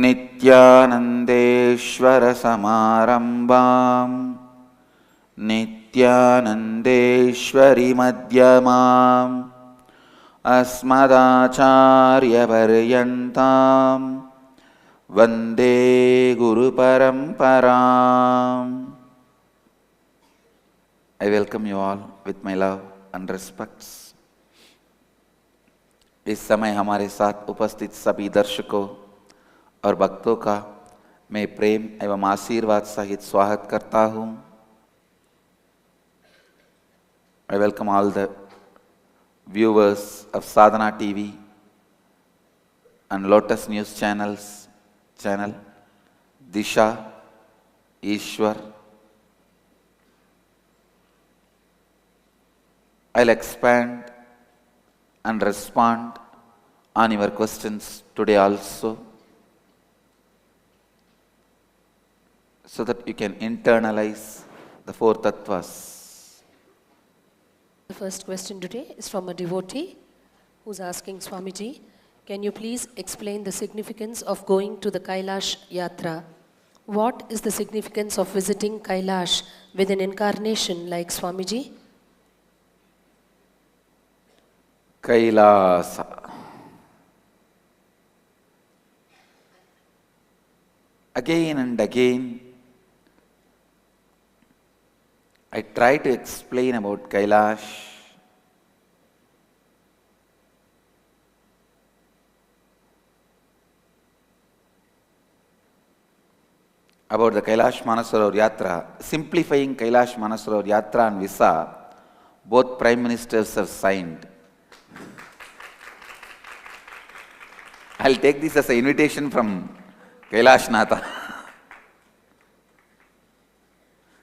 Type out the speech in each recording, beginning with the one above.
नित्यानन्देश्वर समारम्भां नित्यानन्देश्वरि मध्यमाम् अस्मदाचार्यपर्यन्तां वन्दे गुरुपरम्पराम्. I welcome you all with my love and respects. इस समय हमारे साथ उपस्थित सभी दर्शकों और भक्तों का मैं प्रेम एवं आशीर्वाद सहित स्वागत करता हूँ. I welcome all the viewers of Sadhana TV and Lotus News channel, Disha, Ishwar. I'll expand and respond on your questions today also, so that you can internalize the four tattvas. The first question today is from a devotee who's asking, Swamiji, can you please explain the significance of going to the Kailash Yatra? What is the significance of visiting Kailash with an incarnation like Swamiji? Kailasa. Again and again, I try to explain about Kailash. About the Kailash Manasarovar Yatra, simplifying Kailash Manasarovar Yatra and visa, both Prime Ministers have signed. I'll take this as an invitation from Kailash Natha.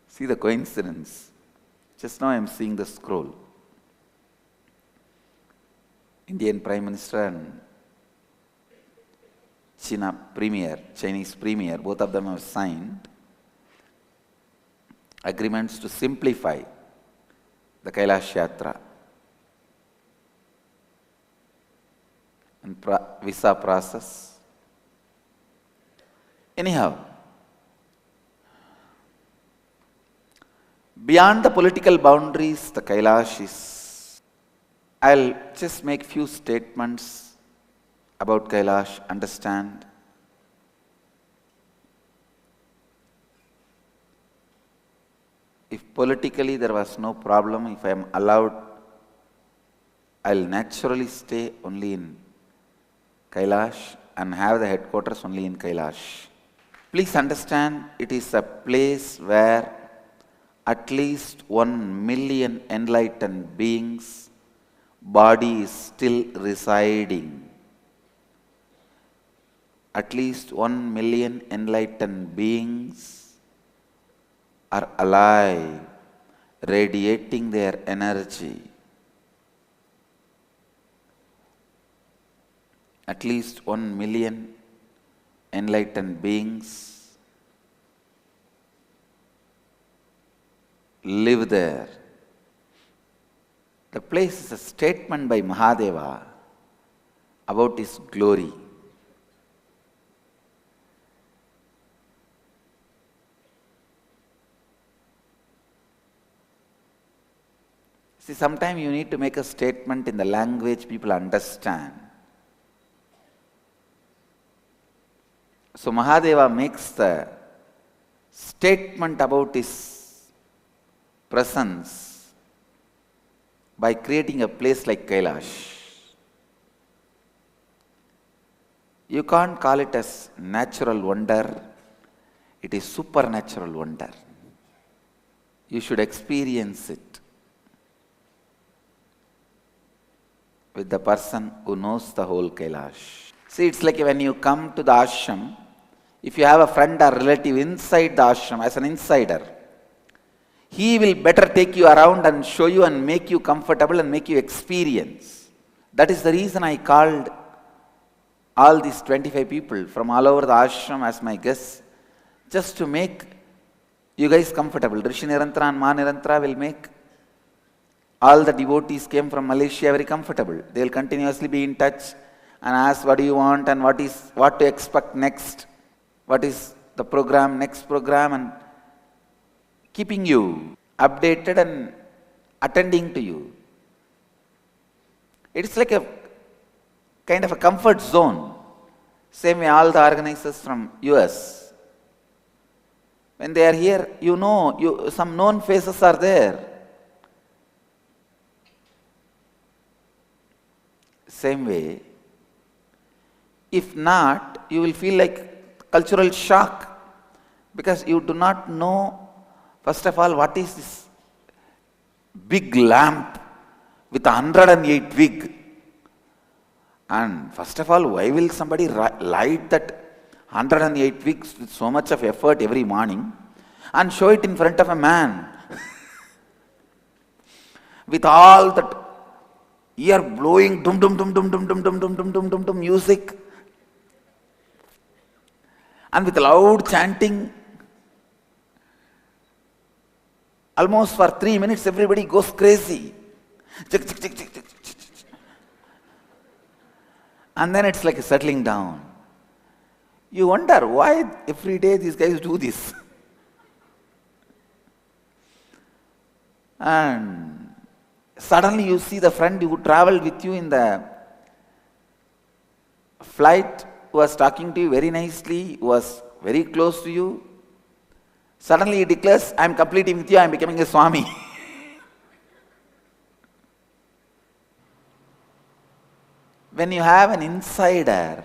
See the coincidence. Just now I am seeing the scroll. Indian Prime Minister and Chinese Premier, both of them have signed agreements to simplify the Kailash Yatra and visa process. Anyhow, beyond the political boundaries, the Kailash is. I'll just make few statements about Kailash, understand. If politically there was no problem, if I am allowed, I'll naturally stay only in Kailash and have the headquarters only in Kailash. Please understand, it is a place where at least 1 million enlightened beings' body is still residing. At least 1 million enlightened beings are alive, radiating their energy. At least 1 million enlightened beings live there. The place is a statement by Mahadeva about his glory. See, sometimes you need to make a statement in the language people understand. So Mahadeva makes the statement about his presence by creating a place like Kailash. You can't call it as natural wonder, it is supernatural wonder. You should experience it with the person who knows the whole Kailash. See, it's like when you come to the ashram, if you have a friend or relative inside the ashram as an insider, he will better take you around and show you and make you comfortable and make you experience. That is the reason I called all these 25 people from all over the ashram as my guests, just to make you guys comfortable. Rishi Nirantara and Ma Nirantara will make all the devotees came from Malaysia very comfortable. They will continuously be in touch and ask what do you want and what to expect next, what is the program, next program, and keeping you updated and attending to you. It's like a kind of a comfort zone. Same way all the organizers from US, when they are here, some known faces are there. Same way, if not, you will feel like cultural shock, because you do not know, first of all, what is this big lamp with 108 wick. And first of all, why will somebody light that 108 wicks with so much of effort every morning and show it in front of a man with all that ear blowing dum dum dum dum dum dum dum dum dum dum dum dum music, and with loud chanting? Almost for 3 minutes everybody goes crazy. And then it's like settling down. You wonder why every day these guys do this. And suddenly you see the friend who traveled with you in the flight, who was talking to you very nicely, who was very close to you. Suddenly he declares, I am completing with you, I am becoming a Swami. When you have an insider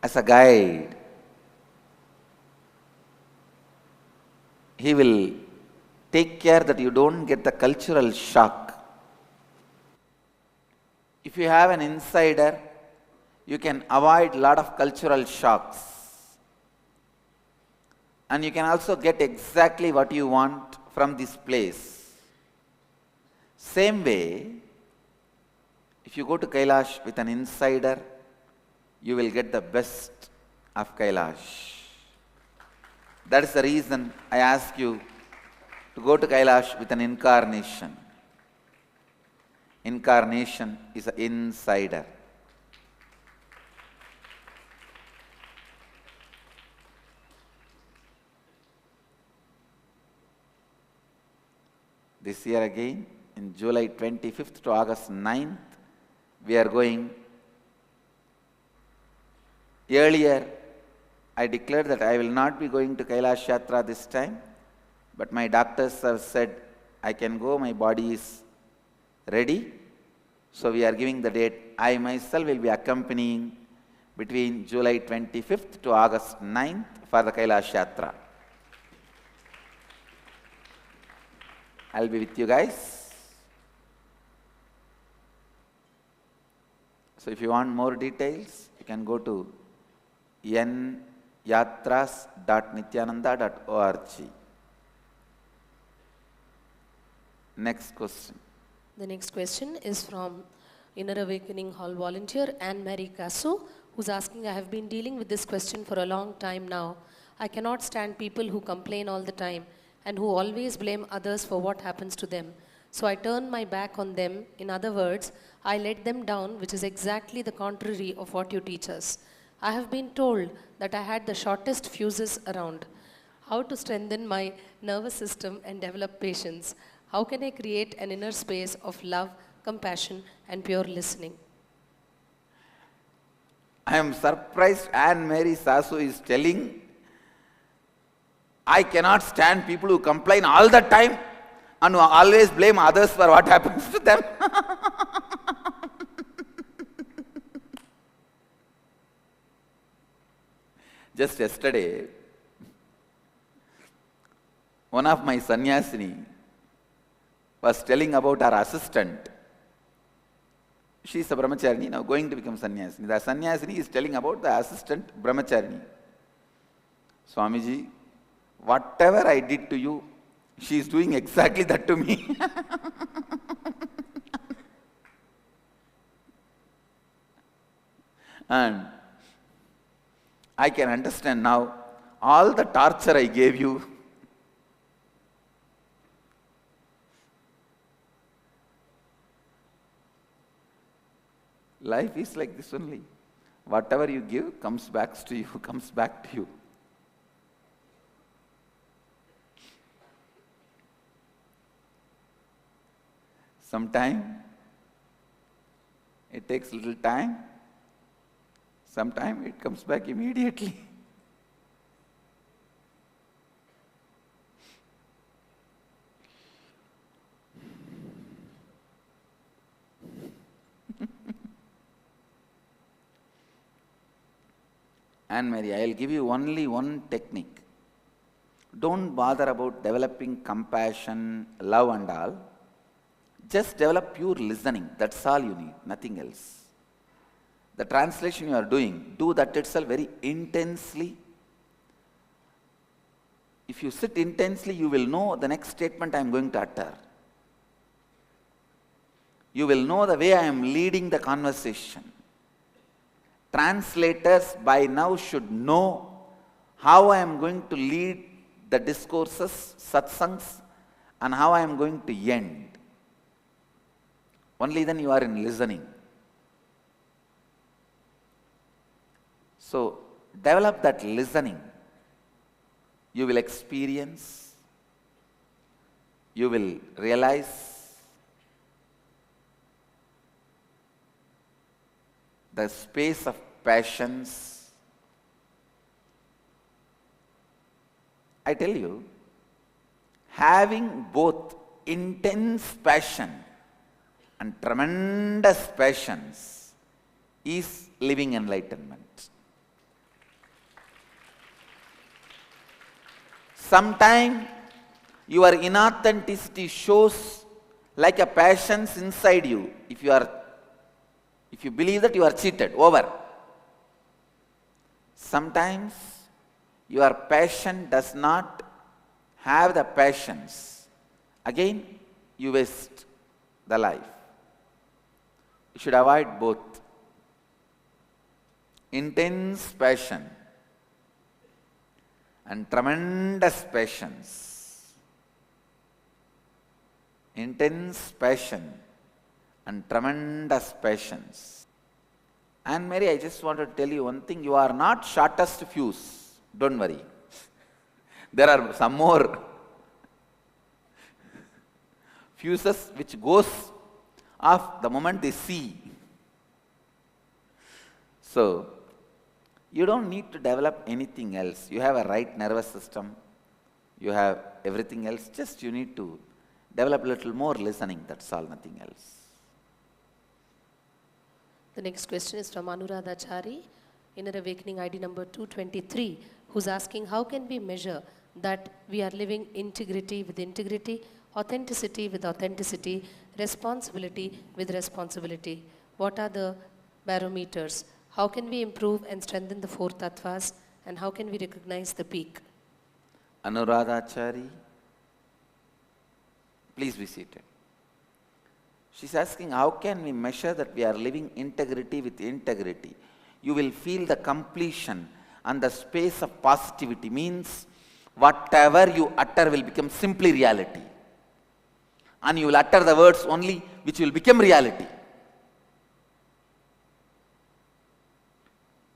as a guide, he will take care that you don't get the cultural shock. If you have an insider, you can avoid a lot of cultural shocks. And you can also get exactly what you want from this place. Same way, if you go to Kailash with an insider, you will get the best of Kailash. That is the reason I ask you to go to Kailash with an incarnation. Incarnation is an insider. This year again, in July 25th to August 9th, we are going. Earlier, I declared that I will not be going to Kailash Yatra this time, but my doctors have said I can go, my body is ready. So we are giving the date. I myself will be accompanying between July 25th to August 9th for the Kailash Yatra. I'll be with you guys. So if you want more details, you can go to nyatras.nithyananda.org. Next question. The next question is from Inner Awakening Hall volunteer Anne-Marie Casso, who's asking, I have been dealing with this question for a long time now. I cannot stand people who complain all the time and who always blame others for what happens to them. So I turn my back on them. In other words, I let them down, which is exactly the contrary of what you teach us. I have been told that I had the shortest fuses around. How to strengthen my nervous system and develop patience? How can I create an inner space of love, compassion, and pure listening? I am surprised Anne-Marie Sasu is telling, I cannot stand people who complain all the time and who always blame others for what happens to them. Just yesterday, one of my sannyasini was telling about our assistant. She is a brahmacharini, now going to become sannyasini. The sannyasini is telling about the assistant brahmacharini. Swamiji, whatever I did to you, she is doing exactly that to me. And I can understand now all the torture I gave you. Life is like this only. Whatever you give comes back to you, comes back to you. Sometimes it takes little time, sometimes it comes back immediately. And Mary, I will give you only one technique. Don't bother about developing compassion, love and all. Just develop pure listening. That's all you need, nothing else. The translation you are doing, do that itself very intensely. If you sit intensely, you will know the next statement I am going to utter. You will know the way I am leading the conversation. Translators by now should know how I am going to lead the discourses, satsangs, and how I am going to end. Only then you are in listening. So, develop that listening. You will experience, you will realize the space of passions. I tell you, having both intense passion and tremendous passions is living enlightenment. Sometimes your inauthenticity shows like a passions inside you. If you believe that, you are cheated, over. Sometimes your passion does not have the passions. Again, you waste the life. You should avoid both. Intense passion and tremendous passions. Intense passion and tremendous passions. And Mary, I just want to tell you one thing. You are not shortest fuse. Don't worry. There are some more fuses which goes off the moment they see. So, you don't need to develop anything else. You have a right nervous system. You have everything else. Just you need to develop a little more listening. That's all, nothing else. The next question is from Anuradhachari, Inner Awakening ID number 223, who's asking, how can we measure that we are living integrity with integrity, authenticity with authenticity, responsibility with responsibility? What are the barometers? How can we improve and strengthen the 4 tattvas, and how can we recognize the peak? Anuradhachari, please be seated. She's asking, how can we measure that we are living integrity with integrity? You will feel the completion and the space of positivity, means whatever you utter will become simply reality. And you will utter the words only which will become reality.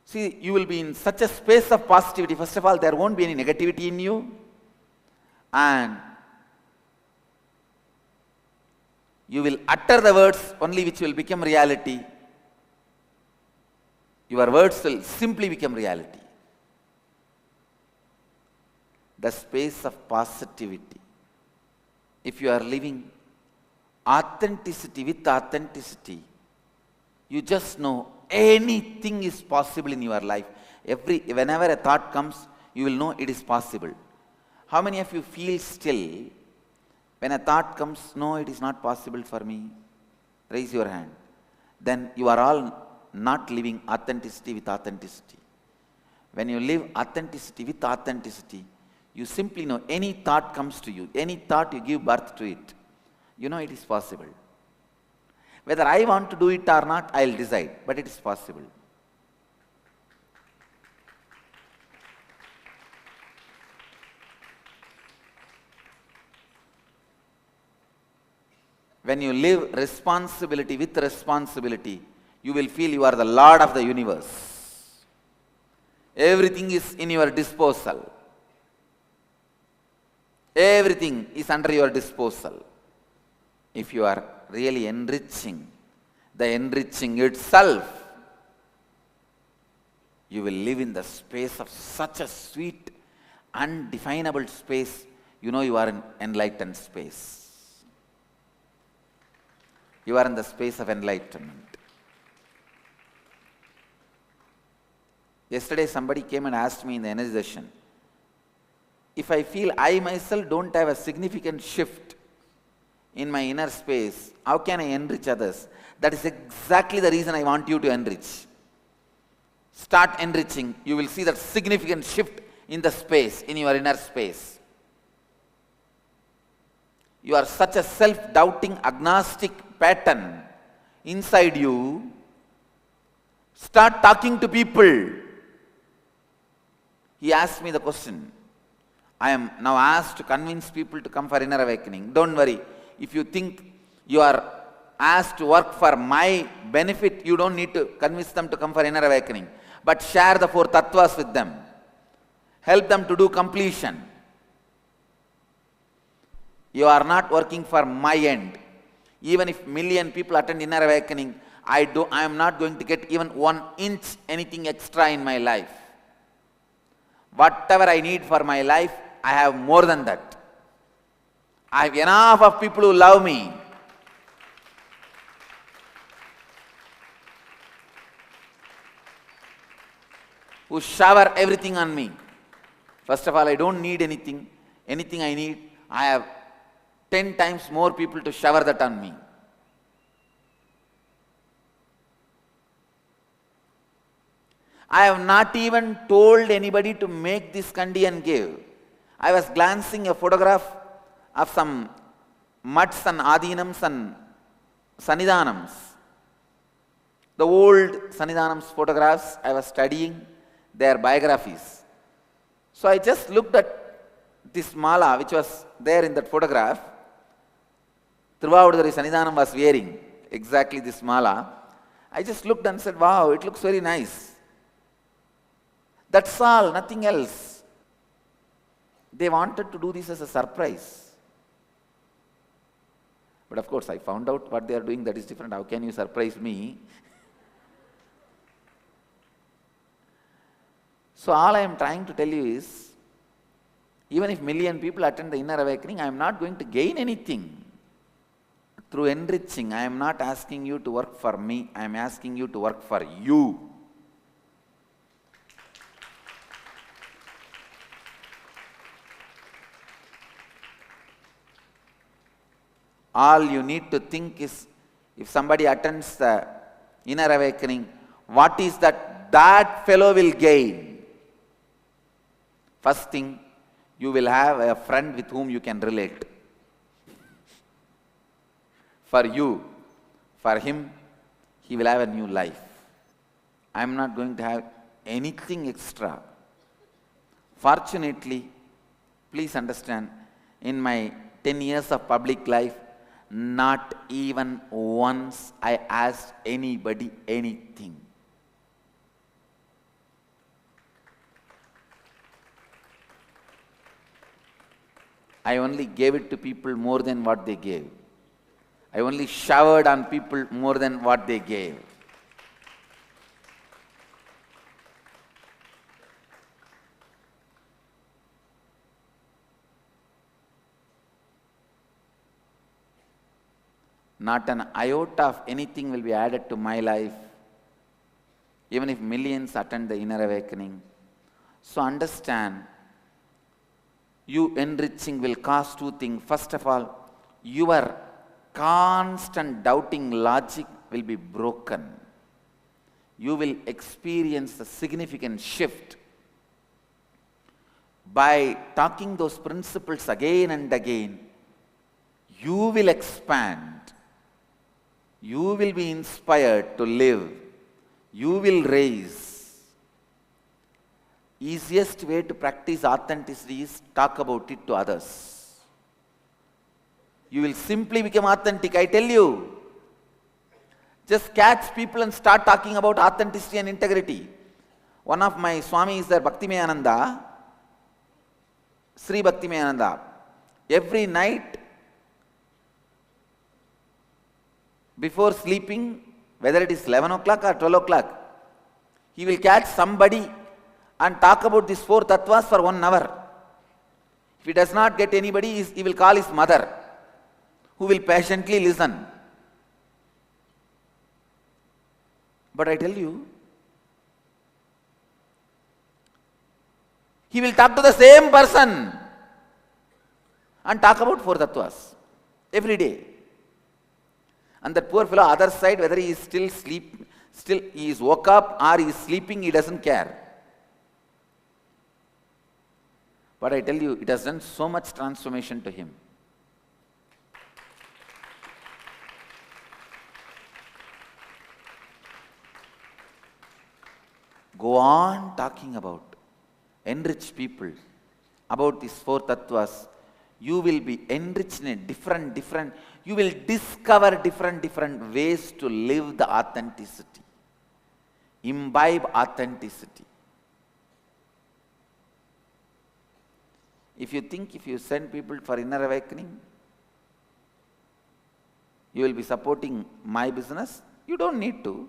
See, you will be in such a space of positivity. First of all, there won't be any negativity in you. And you will utter the words only which will become reality. Your words will simply become reality. The space of positivity. If you are living authenticity with authenticity, you just know anything is possible in your life. Whenever a thought comes, you will know it is possible. How many of you feel still when a thought comes, no, it is not possible for me? Raise your hand. Then you are all not living authenticity with authenticity. When you live authenticity with authenticity, you simply know any thought comes to you, any thought you give birth to it, you know it is possible. Whether I want to do it or not, I will decide, but it is possible. When you live responsibility with responsibility, You will feel you are the Lord of the universe. Everything is in your disposal. Everything is under your disposal. If you are really enriching, the enriching itself, you will live in the space of such a sweet, undefinable space. You know you are in enlightened space. You are in the space of enlightenment. Yesterday somebody came and asked me in the energy session, if I feel I myself don't have a significant shift in my inner space, how can I enrich others? That is exactly the reason I want you to enrich. Start enriching. You will see that significant shift in the space, in your inner space. You are such a self-doubting, agnostic pattern inside you. Start talking to people. He asked me the question. I am now asked to convince people to come for inner awakening. Don't worry. If you think you are asked to work for my benefit, you don't need to convince them to come for inner awakening. But share the 4 tattwas with them. Help them to do completion. You are not working for my end. Even if million people attend inner awakening, I am not going to get even 1 inch anything extra in my life. Whatever I need for my life, I have more than that. I have enough of people who love me. Who shower everything on me. First of all, I don't need anything. Anything I need, I have 10 times more people to shower that on me. I have not even told anybody to make this kandi and give. I was glancing a photograph of some mutts and adinams and sannidhanams. The old sannidhanams photographs, I was studying their biographies. So I just looked at this mala which was there in that photograph. Thiruvavuduthurai Sannidhanam was wearing exactly this mala. I just looked and said, wow, it looks very nice. That's all, nothing else. They wanted to do this as a surprise. But of course, I found out what they are doing that is different. How can you surprise me? So all I am trying to tell you is, even if million people attend the inner awakening, I am not going to gain anything. Through enriching, I am not asking you to work for me, I am asking you to work for you. All you need to think is, if somebody attends the inner awakening, what is that fellow will gain? First thing, you will have a friend with whom you can relate. For you, for him, he will have a new life. I am not going to have anything extra. Fortunately, please understand, in my 10 years of public life, not even once I asked anybody anything. I only gave it to people more than what they gave. I only showered on people more than what they gave. Not an iota of anything will be added to my life, even if millions attend the inner awakening. So understand, you enriching will cause 2 things. First of all, your constant doubting logic will be broken. You will experience a significant shift. By talking those principles again and again, you will expand. You will be inspired to live. You will raise. Easiest way to practice authenticity is talk about it to others. You will simply become authentic, I tell you. just catch people and start talking about authenticity and integrity. One of my Swamis there, Bhaktimayananda, Sri Bhaktimayananda, every night before sleeping, whether it is 11 o'clock or 12 o'clock, he will catch somebody and talk about these 4 tattvas for 1 hour. If he does not get anybody, he will call his mother, who will patiently listen. But I tell you, he will talk to the same person and talk about 4 tattvas every day. And that poor fellow, other side, whether he is still he is woke up or he is sleeping, he doesn't care. But I tell you, it has done so much transformation to him. Go on talking about, enrich people about these 4 tattvas. You will be enriched in a different, you will discover different ways to live the authenticity. Imbibe authenticity. If you think if you send people for inner awakening, you will be supporting my business, you don't need to.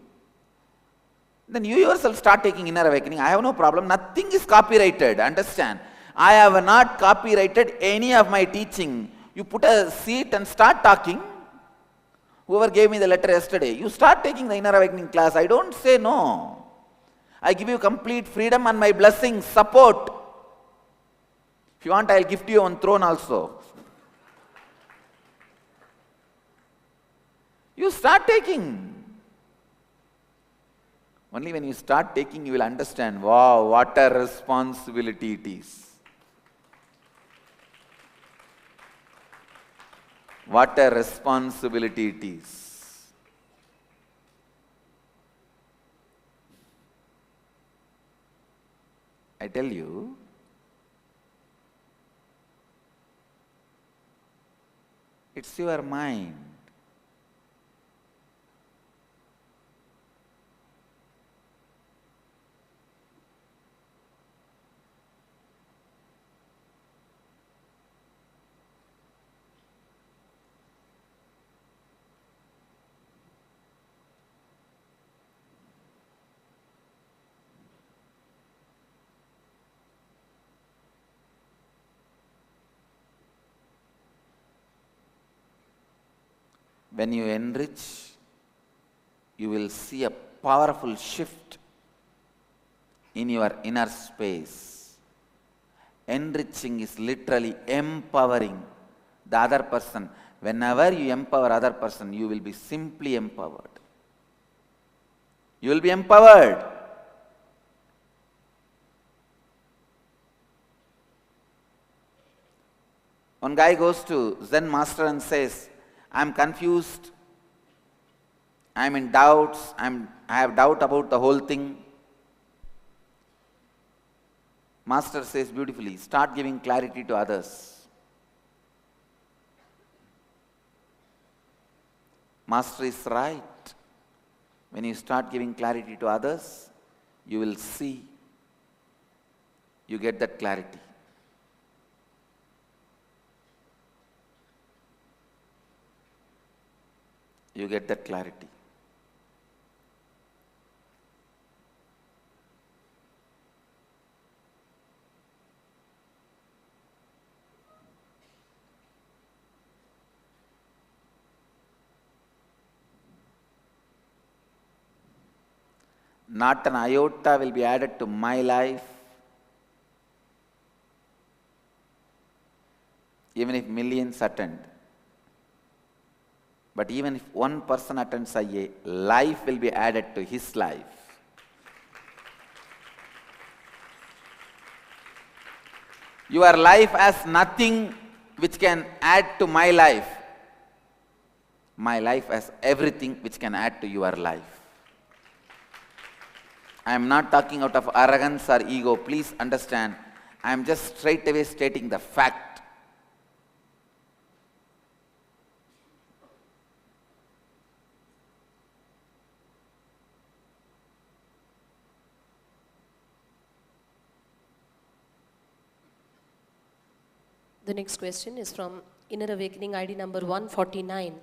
Then you yourself start taking inner awakening. I have no problem. Nothing is copyrighted. Understand? I have not copyrighted any of my teaching. You put a seat and start talking. Whoever gave me the letter yesterday, you start taking the inner awakening class. I don't say no. I give you complete freedom and my blessings, support. If you want, I'll gift you one throne also. You start taking. Only when you start taking, you will understand, wow, what a responsibility it is. What a responsibility it is. I tell you, it's your mind. When you enrich, you will see a powerful shift in your inner space. Enriching is literally empowering the other person. Whenever you empower other person, you will be simply empowered. You will be empowered. One guy goes to Zen master and says, I'm confused, I'm in doubts, I have doubt about the whole thing. Master says beautifully, start giving clarity to others. Master is right. When you start giving clarity to others, you will see, you get that clarity. You get that clarity. Not an iota will be added to my life, even if millions attend. But even if one person attends IA, life will be added to his life. Your life has nothing which can add to my life. My life has everything which can add to your life. I am not talking out of arrogance or ego. Please understand. I am just straight away stating the fact. The next question is from Inner Awakening ID number 149.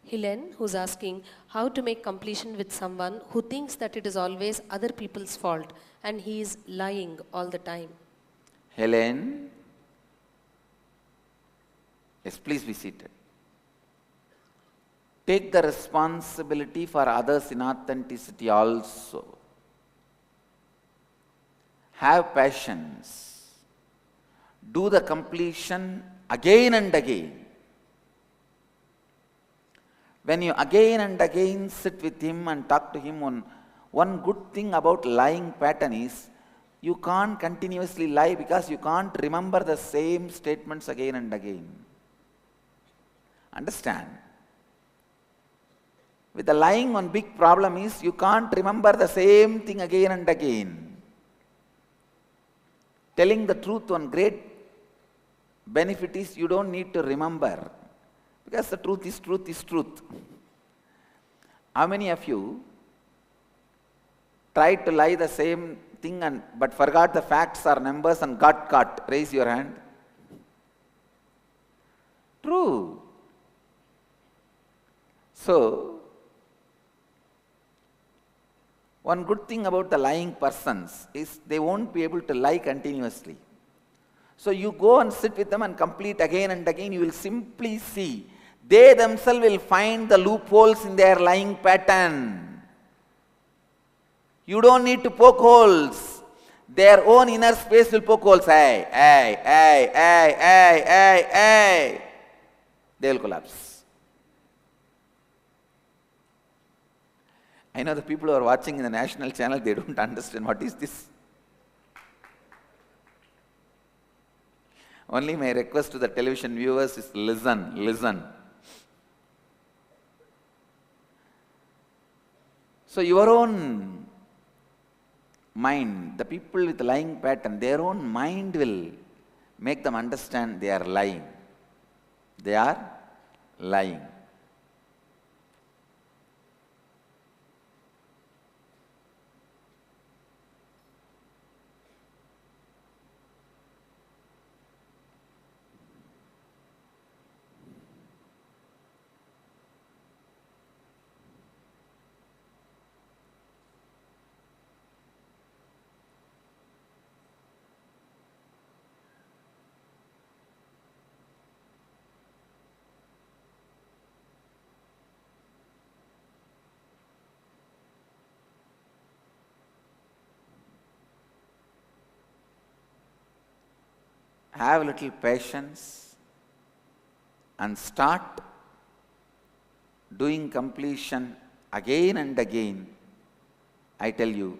Helen, who's asking how to make completion with someone who thinks that it is always other people's fault and he is lying all the time. Helen, yes, please be seated. Take the responsibility for others' inauthenticity also. Have patience. Do the completion again and again. When you again and again sit with him and talk to him, one good thing about lying pattern is you can't continuously lie because you can't remember the same statements again and again. Understand? With the lying, one big problem is you can't remember the same thing again and again. Telling the truth, one great benefit is you don't need to remember. Because the truth is truth is truth. How many of you tried to lie the same thing but forgot the facts or numbers and got caught? Raise your hand. True. So, one good thing about the lying persons is they won't be able to lie continuously. So you go and sit with them and complete again and again, you will simply see they themselves will find the loopholes in their lying pattern. You don't need to poke holes. Their own inner space will poke holes. They will collapse. I know the people who are watching in the national channel, they don't understand what is this. Only my request to the television viewers is listen, listen. So your own mind, the people with lying pattern, their own mind will make them understand they are lying. They are lying. Have a little patience and start doing completion again and again. I tell you,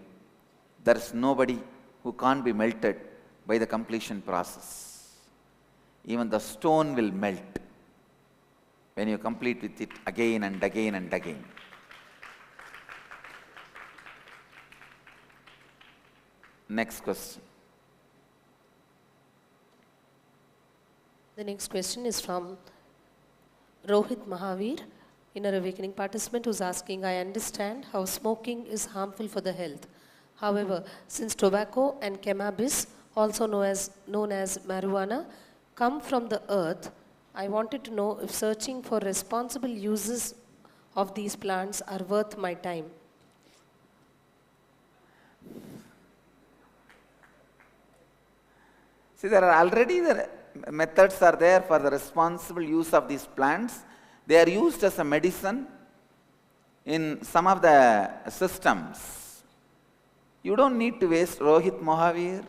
there is nobody who can't be melted by the completion process. Even the stone will melt when you complete with it again and again and again. Next question. The next question is from Rohit Mahavir, Inner Awakening participant, who's asking, I understand how smoking is harmful for the health. However, since tobacco and cannabis, also known as marijuana, come from the earth, I wanted to know if searching for responsible uses of these plants are worth my time. See, there are already the methods are there for the responsible use of these plants. They are used as a medicine in some of the systems. You don't need to waste, Rohit Mahavir.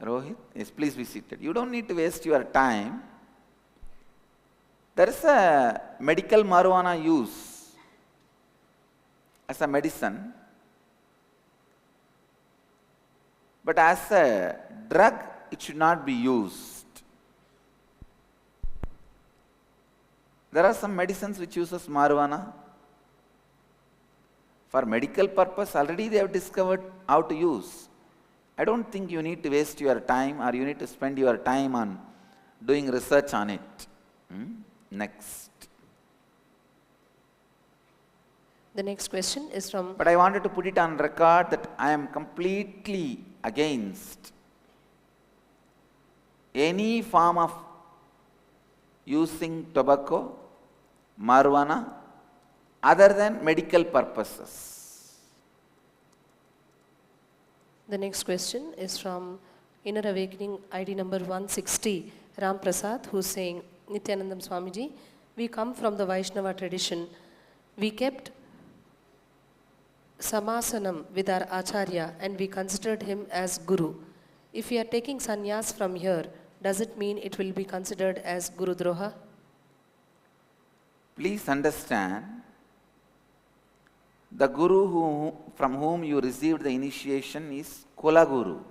Rohit, yes, please be seated. You don't need to waste your time. There is a medical marijuana use as a medicine. But as a drug, it should not be used. There are some medicines which uses marijuana. For medical purpose, already they have discovered how to use. I don't think you need to waste your time or you need to spend your time on doing research on it. Next. The next question is from... But I wanted to put it on record that I am completely against any form of using tobacco, marijuana, other than medical purposes. The next question is from Inner Awakening ID number 160, Ram Prasad, who is saying, Nithyanandam Swamiji, we come from the Vaishnava tradition. We kept samasanam with our acharya and we considered him as guru. If we are taking sannyas from here, does it mean it will be considered as guru droha? Please understand, the guru from whom you received the initiation is Kulaguru.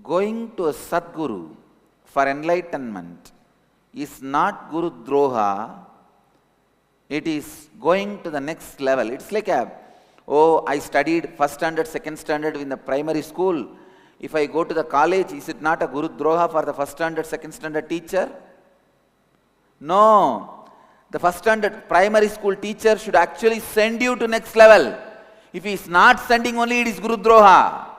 Going to a sadguru for enlightenment is not guru droha, it is going to the next level. It's like I studied first standard, second standard in the primary school. If I go to the college, is it not a guru droha for the first standard, second standard teacher? No. The first standard primary school teacher should actually send you to next level. If he is not sending only, it is guru droha.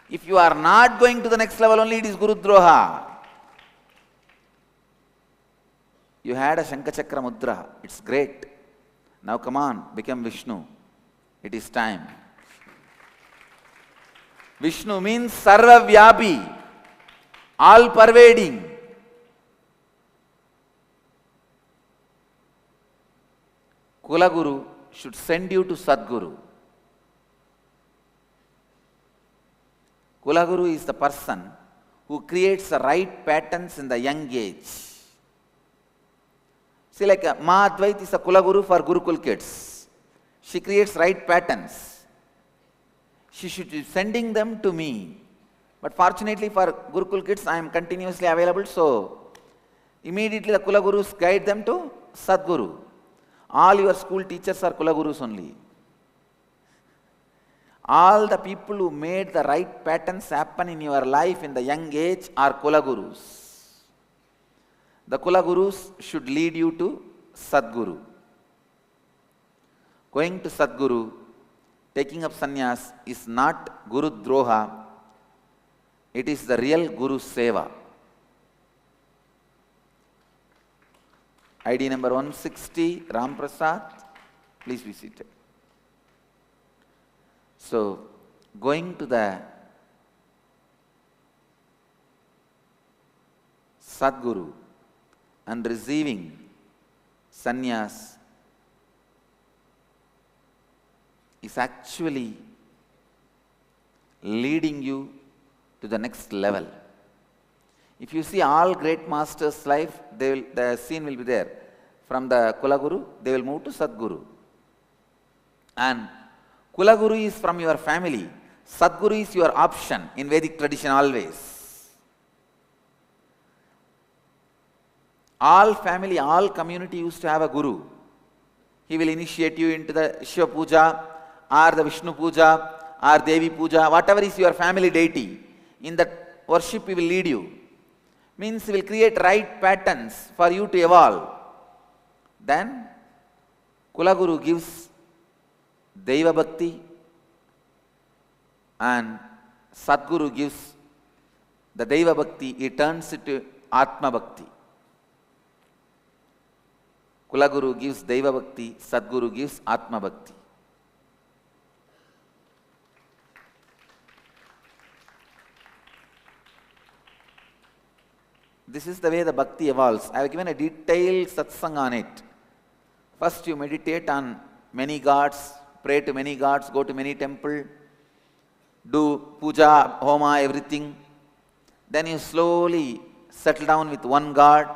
If you are not going to the next level only, it is guru droha. You had a Shankachakra mudra. It's great. Now come on, become Vishnu. It is time. Vishnu means sarva vyapi, all pervading. Kulaguru should send you to Sadguru. Kulaguru is the person who creates the right patterns in the young age. See, like Ma Advait is a Kulaguru for Gurukul kids. She creates right patterns. She should be sending them to me. But fortunately for Gurukul kids, I am continuously available, so immediately the Kulagurus guide them to Sadguru. All your school teachers are Kulagurus only. All the people who made the right patterns happen in your life in the young age are Kulagurus. The Kulagurus should lead you to Sadguru. Going to Sadguru, taking up sannyas is not Guru droha, it is the real Guru seva. ID number 160, Ram Prasad, please be seated. So, going to the Sadguru and receiving sannyas is actually leading you to the next level. If you see all great masters' life, the scene will be there. From the Kulaguru, they will move to Sadguru. And Kulaguru is from your family. Sadguru is your option in Vedic tradition always. All family, all community used to have a guru. He will initiate you into the Shiva Puja or the Vishnu Puja or Devi Puja, whatever is your family deity. In that worship he will lead you. Means he will create right patterns for you to evolve. Then Kulaguru gives Deva Bhakti and Sadguru gives the Deva Bhakti, he turns it to Atma Bhakti. Kulaguru gives Deva Bhakti, Sadguru gives Atma Bhakti. This is the way the Bhakti evolves. I have given a detailed satsang on it. First you meditate on many gods, pray to many gods, go to many temples, do puja, homa, everything. Then you slowly settle down with one God.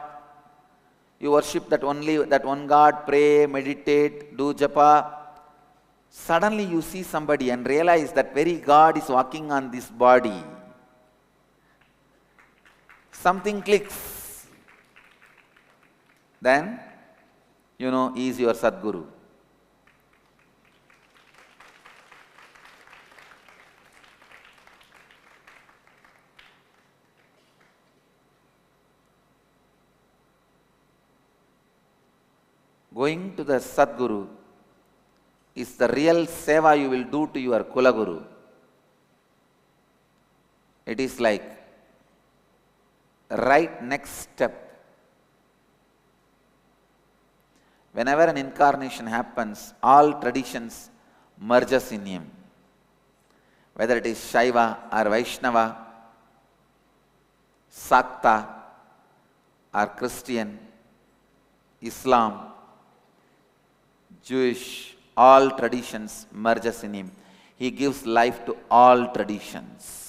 You worship that one God, pray, meditate, do japa. Suddenly you see somebody and realize that very God is walking on this body. Something clicks. Then you know he is your Sadguru. Going to the Sadguru is the real seva you will do to your Kulaguru. It is like right next step. Whenever an incarnation happens, all traditions merges in him. Whether it is Shiva or Vaishnava, Sakta or Christian, Islam, Jewish, all traditions merges in him. He gives life to all traditions.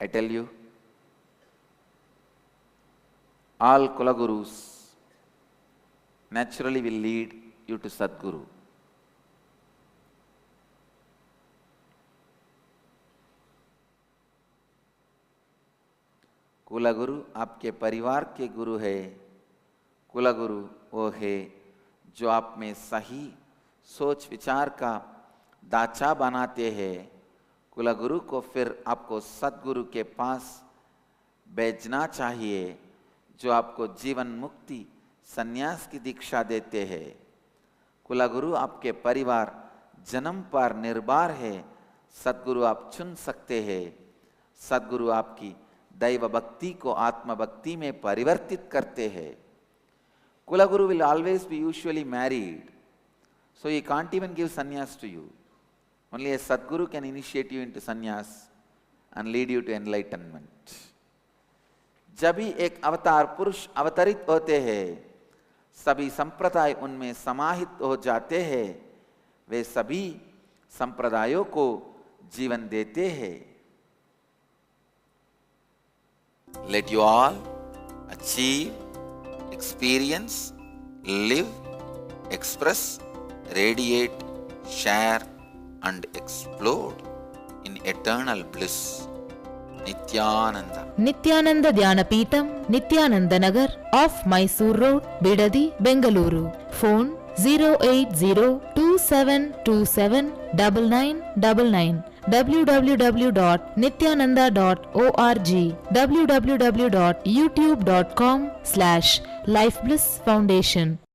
I tell you, all Kulagurus naturally will lead you to Satguru. कुलगुरु आपके परिवार के गुरु है। कुलगुरु वो है जो आप में सही सोच विचार का दाचा बनाते हैं। कुलगुरु को फिर आपको सद्गुरु के पास भेजना चाहिए जो आपको जीवन मुक्ति संन्यास की दीक्षा देते हैं। कुलगुरु आपके परिवार जन्म पर निर्भर है। सद्गुरु आप चुन सकते हैं। सद्गुरु आपकी दैव भक्ति को आत्म भक्ति में परिवर्तित करते हैं। Kulaguru will always be usually married, so he can't even give sannyas to you. Only a Satguru can initiate you into sannyas and lead you to enlightenment. जब भी एक अवतार पुरुष अवतरित होते हैं, सभी संप्रदाय उनमें समाहित हो जाते हैं। वे सभी संप्रदायों को जीवन देते हैं। Let you all achieve, experience, live, express, radiate, share and explode in eternal bliss. Nithyananda. Nithyananda Dhyanapitham, Nithyananda Nagar, off Mysore Road, Bidadi, Bengaluru. Phone 08027279999. www.nithyananda.org. www.youtube.com/Life Bliss Foundation.